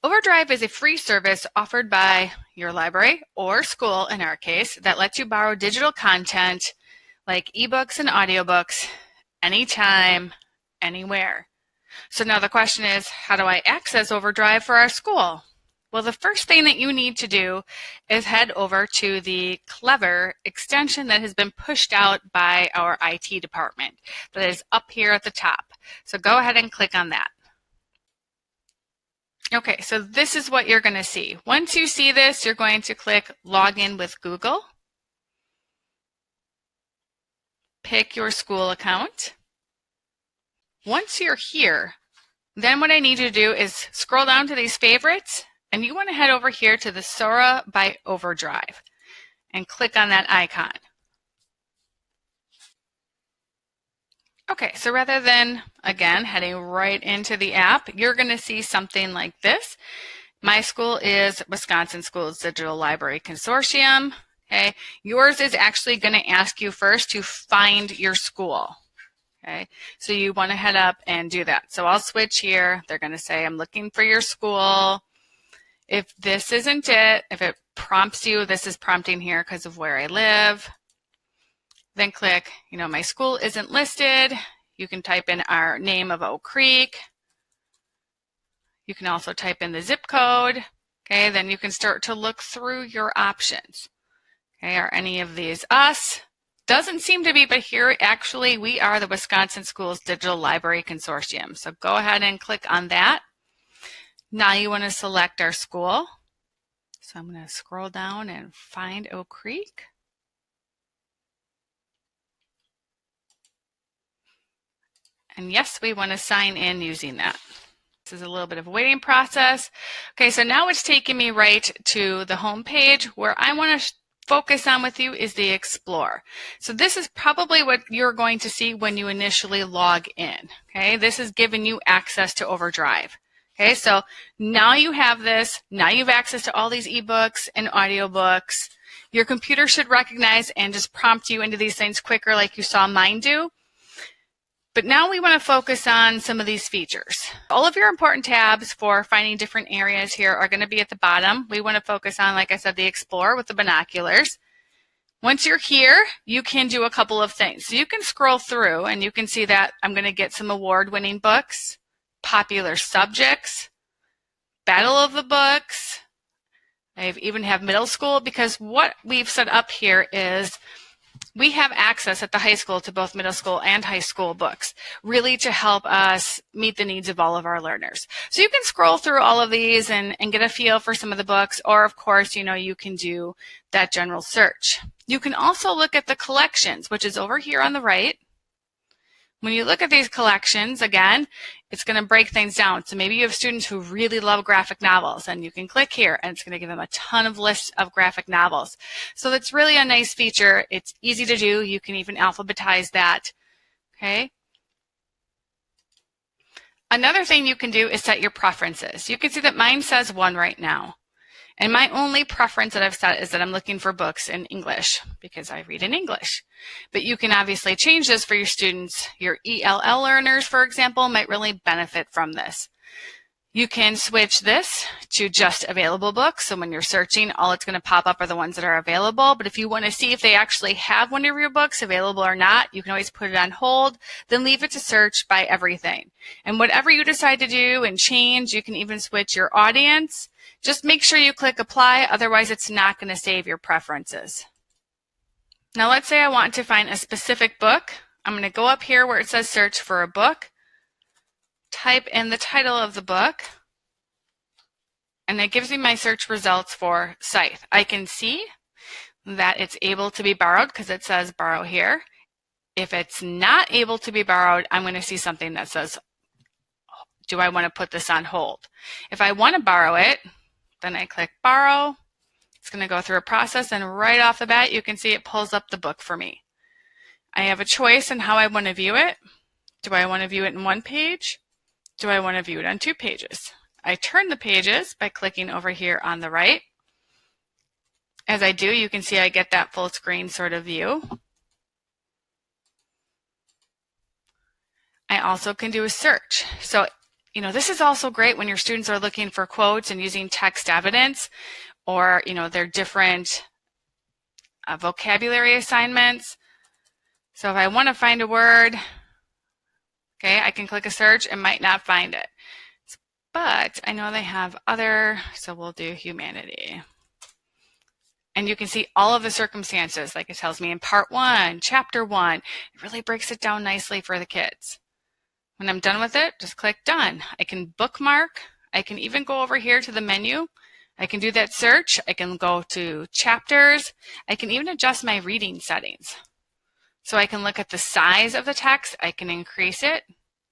OverDrive is a free service offered by your library or school, in our case, that lets you borrow digital content like ebooks and audiobooks anytime, anywhere. So now the question is, how do I access OverDrive for our school? Well, the first thing that you need to do is head over to the Clever extension that has been pushed out by our IT department. That is up here at the top. So go ahead and click on that. Okay, so this is what you're going to see. Once you see this, you're going to click Login with Google. Pick your school account. Once you're here, then what I need you to do is scroll down to these favorites, and you want to head over here to the Sora by OverDrive and click on that icon. Okay, so rather than, again, heading right into the app, you're going to see something like this. My school is Wisconsin Schools Digital Library Consortium. Okay, yours is actually going to ask you first to find your school. Okay, so you want to head up and do that. So I'll switch here. They're going to say, I'm looking for your school. If this isn't it, if it prompts you, this is prompting here because of where I live. Then click, my school isn't listed. You can type in our name of Oak Creek. You can also type in the zip code. Okay, then you can start to look through your options. Okay, are any of these us? Doesn't seem to be, but here actually we are the Wisconsin Schools Digital Library Consortium. So go ahead and click on that. Now you want to select our school. So I'm going to scroll down and find Oak Creek. And yes, we want to sign in using that. This is a little bit of a waiting process. Okay, so now it's taking me right to the home page. Where I want to focus on with you is the Explore. So this is probably what you're going to see when you initially log in. Okay, this is giving you access to OverDrive. Okay, so now you have this. Now you have access to all these ebooks and audiobooks. Your computer should recognize and just prompt you into these things quicker like you saw mine do. But now we want to focus on some of these features. All of your important tabs for finding different areas here are going to be at the bottom. We want to focus on, like I said, the Explore with the binoculars. Once you're here, you can do a couple of things. So you can scroll through and you can see that I'm going to get some award-winning books, popular subjects, battle of the books. I even have middle school, because what we've set up here is we have access at the high school to both middle school and high school books, really to help us meet the needs of all of our learners. So you can scroll through all of these and get a feel for some of the books, or of course, you can do that general search. You can also look at the collections, which is over here on the right. When you look at these collections, again, it's going to break things down. So maybe you have students who really love graphic novels, and you can click here and it's going to give them a ton of lists of graphic novels. So that's really a nice feature. It's easy to do. You can even alphabetize that. Okay. Another thing you can do is set your preferences. You can see that mine says 1 right now. And my only preference that I've set is that I'm looking for books in English because I read in English. But you can obviously change this for your students. Your ELL learners, for example, might really benefit from this. You can switch this to just available books. So when you're searching, all it's going to pop up are the ones that are available. But if you want to see if they actually have one of your books available or not, you can always put it on hold, then leave it to search by everything. And whatever you decide to do and change, you can even switch your audience. Just make sure you click apply, otherwise it's not going to save your preferences. Now let's say I want to find a specific book. I'm going to go up here where it says search for a book, type in the title of the book, and it gives me my search results for Scythe. I can see that it's able to be borrowed because it says borrow here. If it's not able to be borrowed, I'm going to see something that says, do I want to put this on hold? If I want to borrow it, then I click borrow. It's going to go through a process, and right off the bat, you can see it pulls up the book for me. I have a choice in how I want to view it. Do I want to view it in 1 page? Do I want to view it on 2 pages? I turn the pages by clicking over here on the right. As I do, you can see I get that full screen sort of view. I also can do a search. So This is also great when your students are looking for quotes and using text evidence, or, their different vocabulary assignments. So if I want to find a word, okay, I can click a search and might not find it. But I know they have other, so we'll do humanity. And you can see all of the circumstances, like it tells me in part 1, chapter 1. It really breaks it down nicely for the kids. When I'm done with it, just click done. I can bookmark. I can even go over here to the menu. I can do that search. I can go to chapters. I can even adjust my reading settings. So I can look at the size of the text. I can increase it.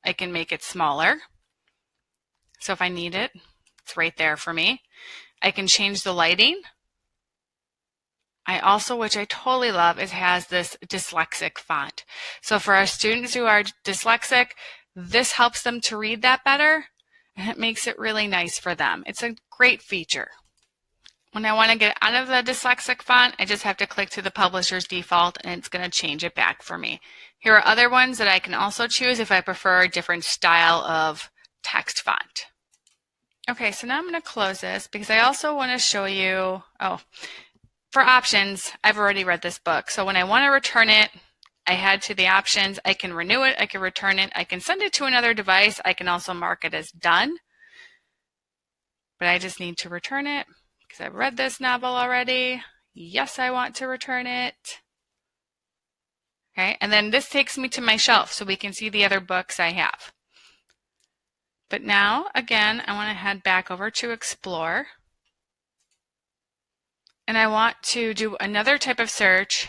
I can make it smaller. So if I need it, it's right there for me. I can change the lighting. I also, which I totally love, it has this dyslexic font. So for our students who are dyslexic, this helps them to read that better, and it makes it really nice for them. It's a great feature. When I want to get out of the dyslexic font, I just have to click to the publisher's default, and it's going to change it back for me. Here are other ones that I can also choose if I prefer a different style of text font. Okay, so now I'm going to close this because I also want to show you, for options, I've already read this book. So when I want to return it, I head to the options. I can renew it. I can return it. I can send it to another device. I can also mark it as done. But I just need to return it because I've read this novel already. Yes, I want to return it. Okay, and then this takes me to my shelf so we can see the other books I have. But now, again, I want to head back over to Explore. And I want to do another type of search,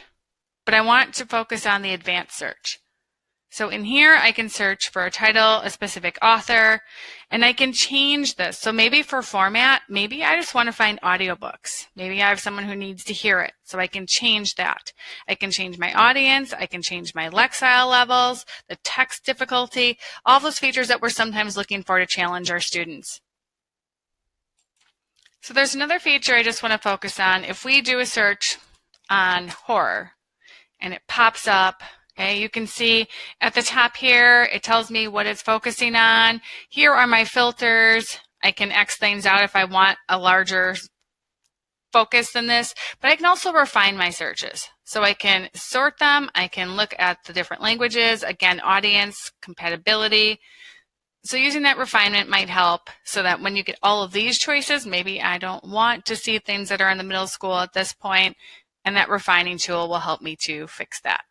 but I want to focus on the advanced search. So in here, I can search for a title, a specific author, and I can change this. So maybe for format, maybe I just want to find audiobooks. Maybe I have someone who needs to hear it, so I can change that. I can change my audience, I can change my Lexile levels, the text difficulty, all those features that we're sometimes looking for to challenge our students. So there's another feature I just want to focus on. If we do a search on horror and it pops up, okay, you can see at the top here, it tells me what it's focusing on. Here are my filters. I can X things out if I want a larger focus than this, but I can also refine my searches. So I can sort them. I can look at the different languages, again, audience, compatibility. So using that refinement might help so that when you get all of these choices, maybe I don't want to see things that are in the middle school at this point, and that refining tool will help me to fix that.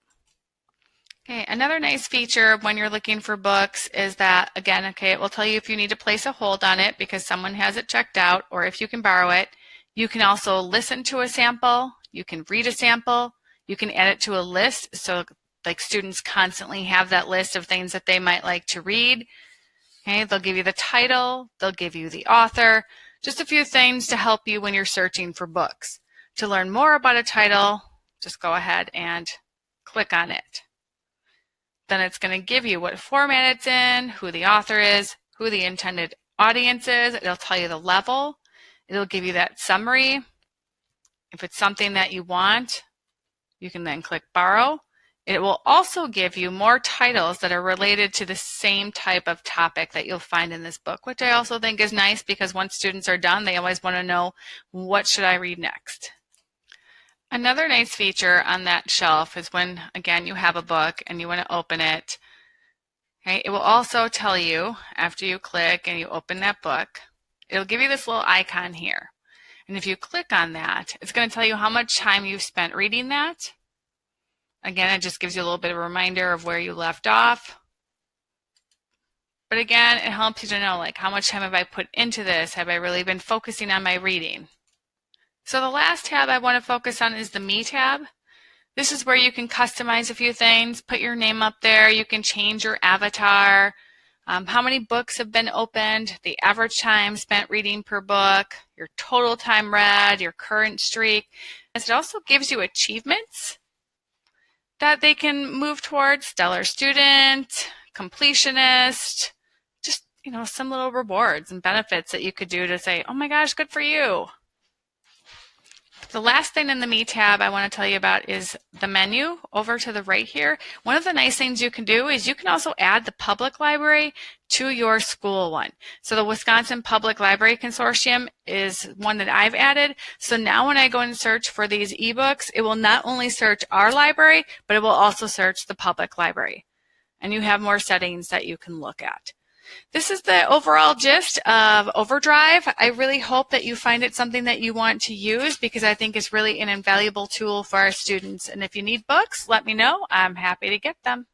Okay, another nice feature when you're looking for books is that, again, okay, it will tell you if you need to place a hold on it because someone has it checked out, or if you can borrow it. You can also listen to a sample, you can read a sample, you can add it to a list, so like students constantly have that list of things that they might like to read. Okay, they'll give you the title, they'll give you the author, just a few things to help you when you're searching for books. To learn more about a title, just go ahead and click on it. Then it's going to give you what format it's in, who the author is, who the intended audience is. It'll tell you the level. It'll give you that summary. If it's something that you want, you can then click borrow. It will also give you more titles that are related to the same type of topic that you'll find in this book, which I also think is nice because once students are done, they always want to know, what should I read next? Another nice feature on that shelf is when, again, you have a book and you want to open it. Okay, it will also tell you, after you click and you open that book, it'll give you this little icon here. And if you click on that, it's going to tell you how much time you've spent reading that. Again, it just gives you a little bit of a reminder of where you left off. But again, it helps you to know, like, how much time have I put into this? Have I really been focusing on my reading? So the last tab I want to focus on is the Me tab. This is where you can customize a few things, put your name up there. You can change your avatar, how many books have been opened, the average time spent reading per book, your total time read, your current streak. It also gives you achievements that they can move towards: stellar student, completionist, just, some little rewards and benefits that you could do to say, oh my gosh, good for you. The last thing in the Me tab I want to tell you about is the menu over to the right here. One of the nice things you can do is you can also add the public library to your school one. So the Wisconsin Public Library Consortium is one that I've added. So now when I go and search for these ebooks, it will not only search our library, but it will also search the public library. And you have more settings that you can look at. This is the overall gist of OverDrive. I really hope that you find it something that you want to use, because I think it's really an invaluable tool for our students. And if you need books, let me know. I'm happy to get them.